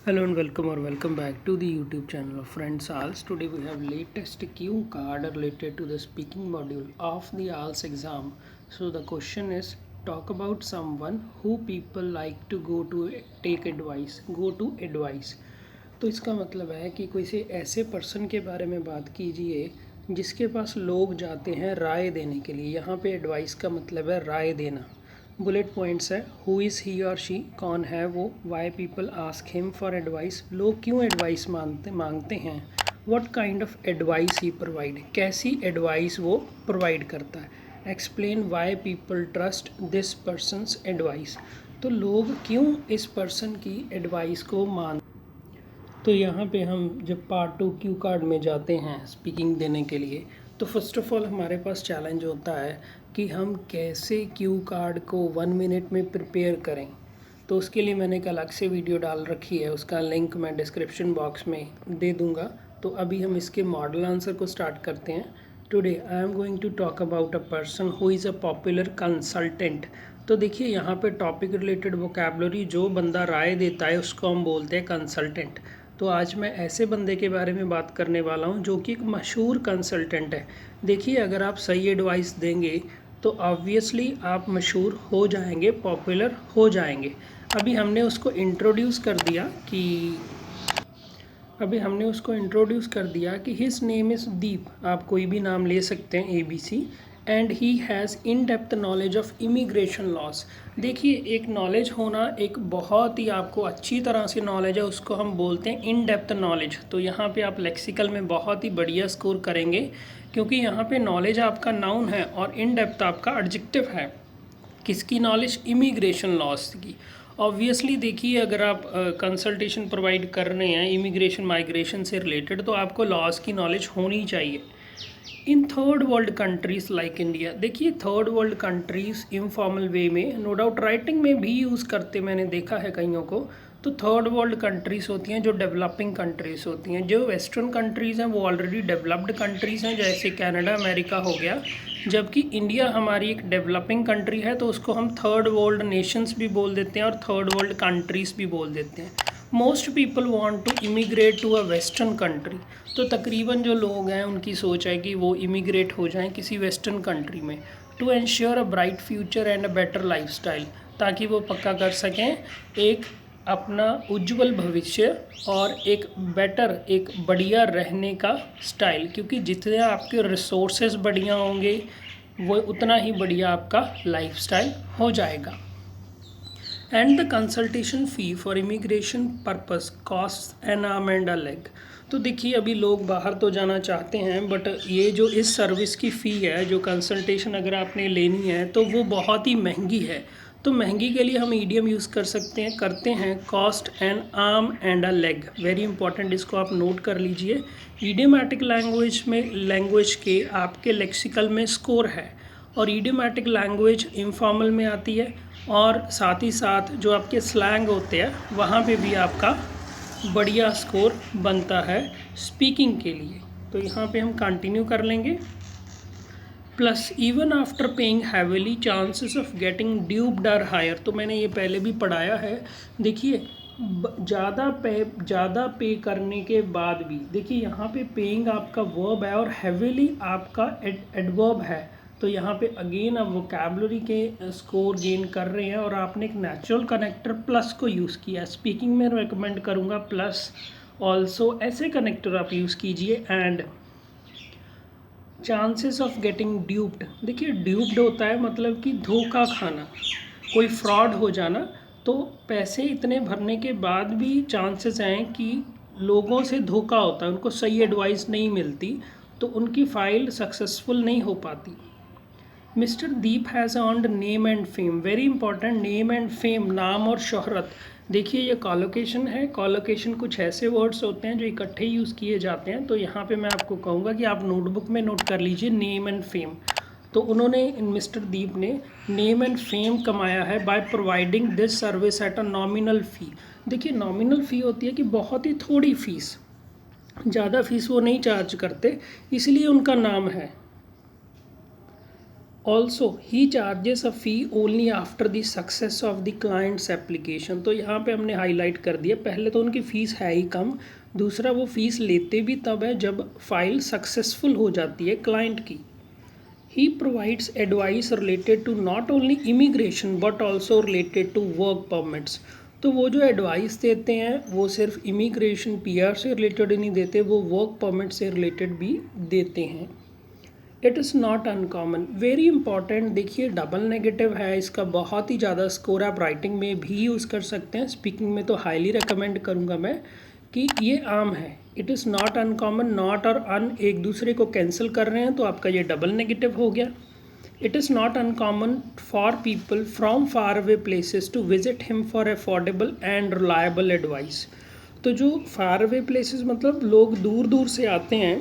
Hello and welcome back to the YouTube channel of Friends ALS. Today we have latest cue card related to the speaking module of the ALS exam. So the question is, talk about someone who people like to go to take advice, go to advice. तो इसका मतलब है कि कोई से ऐसे person के बारे में बात कीजिए जिसके पास लोग जाते हैं राय देने के लिए। यहाँ पे एडवाइस का मतलब है राय देना। बुलेट पॉइंट्स है, हु इज़ ही और शी, कौन है वो, why people ask him for advice, लोग क्यों एडवाइस मांगते हैं, what kind of advice he provide, कैसी एडवाइस वो प्रोवाइड करता है, explain why people trust this persons advice, तो लोग क्यों इस पर्सन की एडवाइस को मान। तो यहाँ पे हम जब पार्ट 2 क्यू कार्ड में जाते हैं स्पीकिंग देने के लिए, तो फर्स्ट ऑफ ऑल हमारे पास चैलेंज होता है कि हम कैसे क्यू कार्ड को 1 मिनट में प्रिपेयर करें। तो उसके लिए मैंने एक अलग से वीडियो डाल रखी है, उसका लिंक मैं डिस्क्रिप्शन बॉक्स में दे दूँगा। तो अभी हम इसके मॉडल आंसर को स्टार्ट करते हैं। Today I am going to talk about a person who is a popular consultant. तो देखिए यहाँ पे टॉपिक रिलेटेड वोकैबुलरी, जो बंदा राय देता है उसको हम बोलते हैं कंसल्टेंट। तो आज मैं ऐसे बंदे के बारे में बात करने वाला हूँ जो कि एक मशहूर कंसल्टेंट है। देखिए अगर आप सही एडवाइस देंगे तो ऑब्वियसली आप मशहूर हो जाएंगे, पॉपुलर हो जाएंगे। अभी हमने उसको इंट्रोड्यूस कर दिया कि हिज नेम इज़ दीप, आप कोई भी नाम ले सकते हैं ABC, and he has in depth knowledge of immigration loss. देखिए एक नॉलेज होना, एक बहुत ही आपको अच्छी तरह से नॉलेज है, उसको हम बोलते हैं इन डेप्थ नॉलेज। तो यहाँ पे आप लेक्सिकल में बहुत ही बढ़िया स्कोर करेंगे, क्योंकि यहाँ पे नॉलेज आपका नाउन है और इन डेप्थ आपका एडजेक्टिव है। किसकी नॉलेज? इमिग्रेशन लॉस की। ऑब्वियसली देखिए अगर आप कंसल्टेशन प्रोवाइड कर रहे हैं इमिग्रेशन माइग्रेशन से रिलेटेड, तो आपको लॉस की नॉलेज होनी चाहिए। In third world countries like India, देखिए third world countries informal way में नो डाउट राइटिंग में भी यूज़ करते, मैंने देखा है कईयों को। तो थर्ड वर्ल्ड कंट्रीज़ होती हैं जो डेवलपिंग कंट्रीज़ होती हैं। जो वेस्टर्न कंट्रीज़ हैं वो ऑलरेडी डेवलप्ड कंट्रीज़ हैं, जैसे कनाडा अमेरिका हो गया। जबकि इंडिया हमारी एक डेवलपिंग कंट्री है, तो उसको हम थर्ड वर्ल्ड नेशंस भी बोल देते हैं और थर्ड वर्ल्ड कंट्रीज़ भी बोल देते हैं। Most people want to immigrate to a western country. तो तकरीबन जो लोग हैं उनकी सोच है कि वो इमिग्रेट हो जाएं किसी वेस्टर्न कंट्री में, to ensure a bright future and a better lifestyle, ताकि वो पक्का कर सकें एक अपना उज्जवल भविष्य और एक बेटर, एक बढ़िया रहने का स्टाइल। क्योंकि जितने आपके रिसोर्सेज बढ़िया होंगे वो उतना ही बढ़िया आपका लाइफस्टाइल हो जाएगा। And the consultation fee for immigration purpose cost N arm and a leg. तो देखिए अभी लोग बाहर तो जाना चाहते हैं, बट ये जो इस सर्विस की फ़ी है, जो कंसल्टेशन अगर आपने लेनी है तो वो बहुत ही महंगी है। तो महंगी के लिए हम ईडियम यूज़ करते हैं cost N arm and a leg. Very important, इसको आप नोट कर लीजिए। ईडियोमैटिक लैंग्वेज के आपके लेक्सिकल में स्कोर है, और ईडियोमैटिक लैंग्वेज इनफॉर्मल में आती है, और साथ ही साथ जो आपके स्लैंग होते हैं वहाँ पे भी आपका बढ़िया स्कोर बनता है स्पीकिंग के लिए। तो यहाँ पे हम कंटिन्यू कर लेंगे। Plus even after paying heavily chances of getting duped are higher. तो मैंने ये पहले भी पढ़ाया है। देखिए ज़्यादा पे करने के बाद भी, देखिए यहाँ पे पेइंग आपका वर्ब है और हैविली आपका एडवर्ब है। तो यहाँ पे अगेन आप वोकैबुलरी के स्कोर गेन कर रहे हैं, और आपने एक नेचुरल कनेक्टर प्लस को यूज़ किया। स्पीकिंग में रेकमेंड करूँगा प्लस, ऑल्सो ऐसे कनेक्टर आप यूज़ कीजिए। एंड चांसेस ऑफ गेटिंग ड्यूप्ड, देखिए ड्यूप्ड होता है मतलब कि धोखा खाना, कोई फ्रॉड हो जाना। तो पैसे इतने भरने के बाद भी चांसेस हैं कि लोगों से धोखा होता है, उनको सही एडवाइस नहीं मिलती, तो उनकी फ़ाइल सक्सेसफुल नहीं हो पाती। Mister Deep has earned name and fame. Very important, name and fame, नाम और शोहरत। देखिए ये कॉलोकेशन है। कॉलोकेशन कुछ ऐसे वर्ड्स होते हैं जो इकट्ठे यूज़ किए जाते हैं। तो यहाँ पे मैं आपको कहूँगा कि आप नोटबुक में नोट कर लीजिए नेम एंड फेम। तो उन्होंने, मिस्टर दीप ने नेम एंड फेम कमाया है by providing this service at a nominal fee. देखिए नॉमिनल फ़ी होती है कि बहुत ही थोड़ी फ़ीस, ज़्यादा फ़ीस वो नहीं चार्ज करते, इसलिए उनका नाम है। Also he charges a fee only after the success of the clients application. तो यहाँ पे हमने हाईलाइट कर दिया, पहले तो उनकी फ़ीस है ही कम, दूसरा वो फ़ीस लेते भी तब है जब फाइल सक्सेसफुल हो जाती है क्लाइंट की। He provides advice related to not only immigration but also related to work permits. तो वो जो एडवाइस देते हैं वो सिर्फ इमिग्रेशन पीआर से रिलेटेड ही नहीं देते, वो वर्क परमिट से रिलेटेड भी देते हैं। It is not uncommon, very important. देखिए डबल नेगेटिव है, इसका बहुत ही ज़्यादा स्कोर आप राइटिंग में भी यूज़ कर सकते हैं, स्पीकिंग में तो हाईली रिकमेंड करूँगा मैं कि ये आम है। It is not uncommon, not और अन एक दूसरे को कैंसिल कर रहे हैं तो आपका ये डबल नेगेटिव हो गया। It is not uncommon for people from far away places to visit him for affordable and reliable advice. तो जो फार अवे प्लेसेस मतलब लोग दूर दूर से आते हैं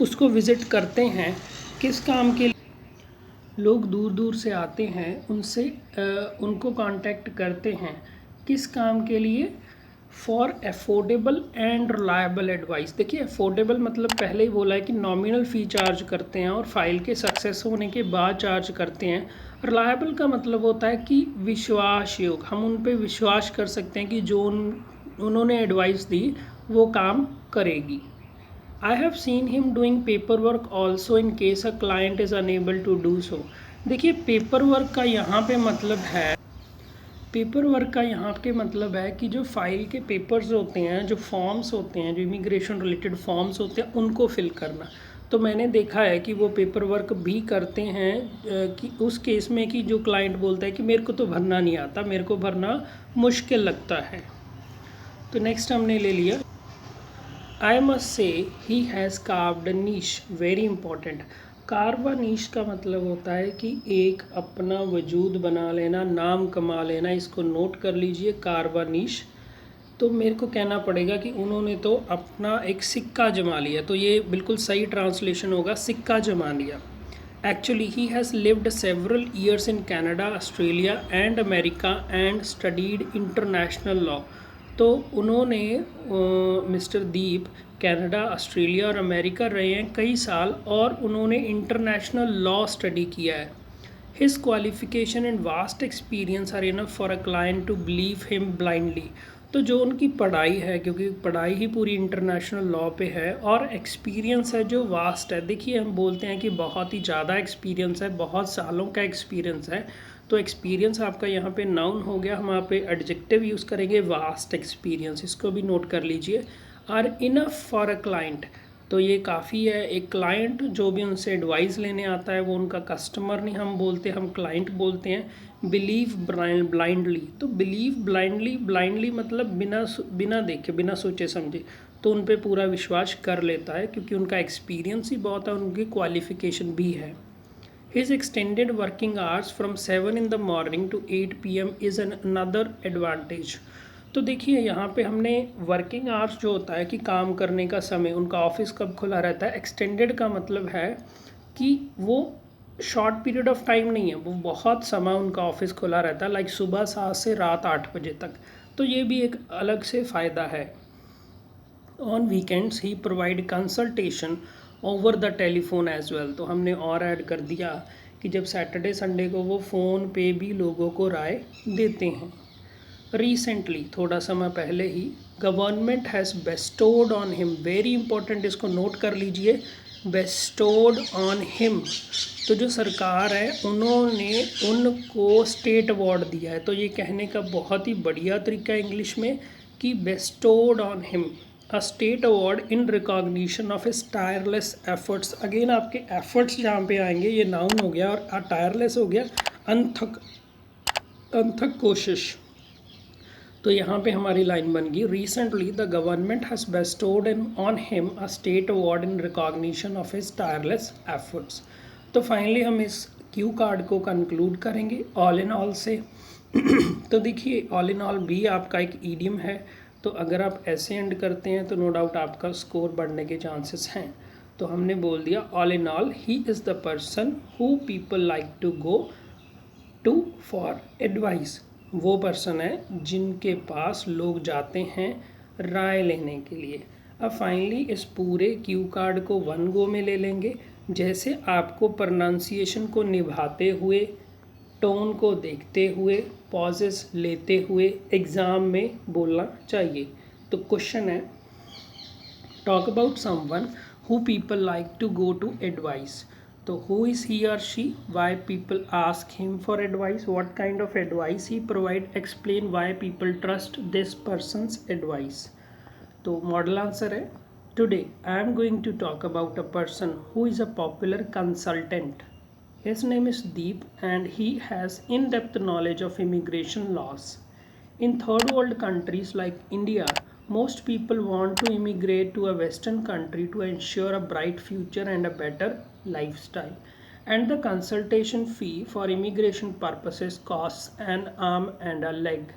उसको विज़िट करते हैं, किस काम के लिए? लोग दूर दूर से आते हैं उनसे उनको कांटेक्ट करते हैं, किस काम के लिए? For affordable and reliable advice. देखिए अफोर्डेबल मतलब पहले ही बोला है कि नॉमिनल फ़ी चार्ज करते हैं और फाइल के सक्सेस होने के बाद चार्ज करते हैं। रिलायबल का मतलब होता है कि विश्वास योग, हम उन पे विश्वास कर सकते हैं कि जो उन्होंने एडवाइस दी वो काम करेगी। I have seen him doing paperwork also in case a client is unable to do so। देखिए पेपर वर्क का यहाँ पे मतलब है, पेपर वर्क का यहाँ पे मतलब है कि जो फाइल के पेपर्स होते हैं, जो फॉर्म्स होते हैं, जो इमिग्रेशन रिलेटेड फॉर्म्स होते हैं उनको फिल करना। तो मैंने देखा है कि वो पेपर वर्क भी करते हैं कि उस केस में कि जो क्लाइंट बोलता है कि मेरे को तो भरना नहीं आता, मेरे को भरना मुश्किल लगता है। तो नेक्स्ट हमने ले लिया, I must say he has carved a niche, very important। Carve niche का मतलब होता है कि एक अपना वजूद बना लेना, नाम कमा लेना, इसको नोट कर लीजिए कार्व नीश। तो मेरे को कहना पड़ेगा कि उन्होंने तो अपना एक सिक्का जमा लिया, तो ये बिल्कुल सही ट्रांसलेशन होगा, सिक्का जमा लिया। Actually he has lived several years in Canada, Australia and America and studied international law. तो उन्होंने मिस्टर दीप कनाडा, ऑस्ट्रेलिया और अमेरिका रहे हैं कई साल और उन्होंने इंटरनेशनल लॉ स्टडी किया है। His qualification and vast experience are enough for a client to believe him blindly. तो जो उनकी पढ़ाई है, क्योंकि पढ़ाई ही पूरी इंटरनेशनल लॉ पे है, और एक्सपीरियंस है जो वास्ट है। देखिए हम बोलते हैं कि बहुत ही ज़्यादा एक्सपीरियंस है, बहुत सालों का एक्सपीरियंस है, तो एक्सपीरियंस आपका यहाँ पे नाउन हो गया, हम यहाँ पे एडजेक्टिव यूज़ करेंगे वास्ट एक्सपीरियंस, इसको भी नोट कर लीजिए। Are enough for a client, तो ये काफ़ी है। एक क्लाइंट जो भी उनसे एडवाइस लेने आता है वो उनका कस्टमर नहीं हम बोलते, हम क्लाइंट बोलते हैं। बिलीव ब्लाइंडली, तो बिलीव ब्लाइंडली मतलब बिना देखे, बिना सोचे समझे, तो उन पे पूरा विश्वास कर लेता है क्योंकि उनका एक्सपीरियंस ही बहुत है, उनकी क्वालिफिकेशन भी है। His extended working hours from 7 in the morning to 8 PM is another advantage। तो देखिए यहाँ पे हमने वर्किंग आवर्स जो होता है कि काम करने का समय, उनका ऑफिस कब खुला रहता है। एक्सटेंडेड का मतलब है कि वो शॉर्ट पीरियड ऑफ टाइम नहीं है, वो बहुत समय उनका ऑफिस खुला रहता है, लाइक सुबह 7 से रात 8 बजे तक। तो ये भी एक अलग से फ़ायदा है। On weekends he provide consultation over the telephone as well. तो हमने और ऐड कर दिया कि जब सैटरडे संडे को वो फ़ोन पे भी लोगों को राय देते हैं। रिसेंटली, थोड़ा समय पहले ही, government has bestowed on him, very important, इसको नोट कर लीजिए, बेस्टोड ऑन हिम। तो जो सरकार है उन्होंने उनको स्टेट अवार्ड दिया है। तो ये कहने का बहुत ही बढ़िया तरीका है इंग्लिश में कि bestowed on him a state award in recognition of his tireless efforts. Again आपके एफर्ट्स जहाँ पे आएंगे, ये नाउन हो गया और टायरलेस हो गया, अनथक कोशिश। तो यहाँ पे हमारी लाइन बन गई, recently the government has bestowed on him a state award in recognition of his tireless efforts. तो फाइनली हम इस क्यू कार्ड को कंक्लूड करेंगे ऑल इन ऑल से। तो देखिए ऑल इन ऑल भी आपका एक ईडियम है, तो अगर आप ऐसे एंड करते हैं तो नो डाउट आपका स्कोर बढ़ने के चांसेस हैं। तो हमने बोल दिया all in all he is the person who people like to go to for advice. वो पर्सन है जिनके पास लोग जाते हैं राय लेने के लिए। अब फाइनली इस पूरे क्यू कार्ड को वन गो में ले लेंगे। जैसे आपको प्रोनाउंसिएशन को निभाते हुए, टोन को देखते हुए, पॉजेस लेते हुए एग्ज़ाम में बोलना चाहिए। तो क्वेश्चन है, talk about someone who people like to go to advice. So who is he or she? Why people ask him for advice? What kind of advice he provide? Explain why people trust this person's advice. तो model answer है, today I am going to talk about a person who is a popular consultant. His name is Deep and he has in-depth knowledge of immigration laws. In third world countries like India, most people want to immigrate to a western country to ensure a bright future and a better lifestyle. And the consultation fee for immigration purposes costs an arm and a leg.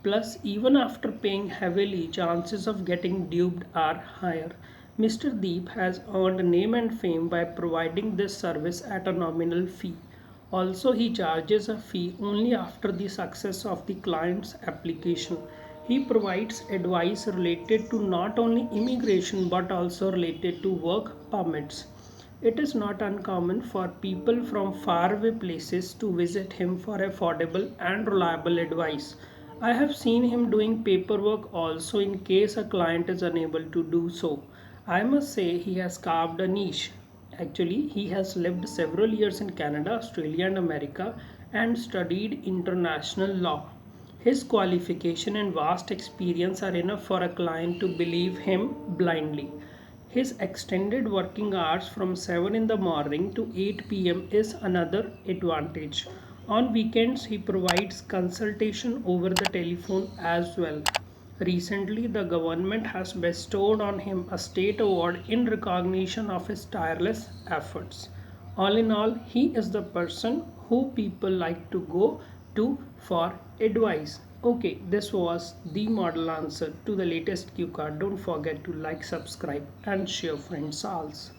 Plus, even after paying heavily, chances of getting duped are higher. Mr. Deep has earned name and fame by providing this service at a nominal fee. Also, he charges a fee only after the success of the client's application. He provides advice related to not only immigration but also related to work permits. It is not uncommon for people from faraway places to visit him for affordable and reliable advice. I have seen him doing paperwork also in case a client is unable to do so. I must say he has carved a niche. Actually, he has lived several years in Canada, Australia, and America and studied international law. His qualification and vast experience are enough for a client to believe him blindly. His extended working hours from 7 in the morning to 8 p.m. is another advantage. On weekends, he provides consultation over the telephone as well. Recently, the government has bestowed on him a state award in recognition of his tireless efforts. All in all, he is the person who people like to go to for advice. Okay, this was the model answer to the latest Q card. Don't forget to like, subscribe, and share friends also.